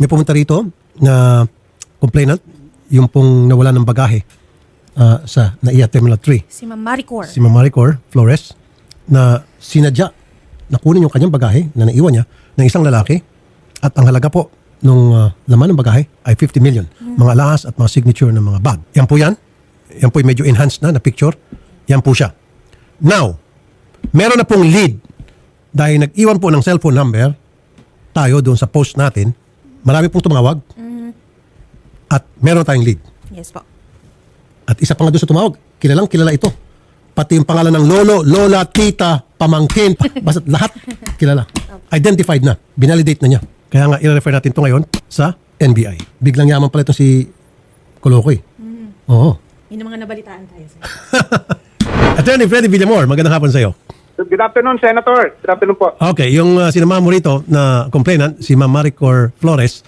may pumunta rito na complainant, yung pong nawala ng bagahe sa NAIA Terminal 3. Si Ma'am Maricor. Si Ma'am Maricor Flores na sinadya na kunin yung kanyang bagahe na naiwan niya ng isang lalaki at ang halaga po nung laman ng bagahe ay 50 million. Mga alahas at mga signature ng mga bag. Yan po yan. Yan po yung medyo enhanced na picture. Yan po siya. Now, meron na pong lead dahil nag-iwan po ng cellphone number tayo doon sa post natin. Marami pong tumawag at meron tayong lead. Yes po. At isa pa nga doon sa tumawag, kilalang kilala ito. Pati yung pangalan ng lolo, lola, tita, pamangkin, basta lahat kilala. Identified na, binalidate na niya. Kaya nga, i-refer natin ito ngayon sa NBI. Biglang yaman pala ito si Kolokoy. Oo. Yun ang mga nabalitaan tayo, sir. Attorney Freddy Villamor, magandang hapon sa iyo. Good afternoon, Senator. Good afternoon po. Okay, yung sinamahan mo rito na complainant, si Ma'am Maricor Flores,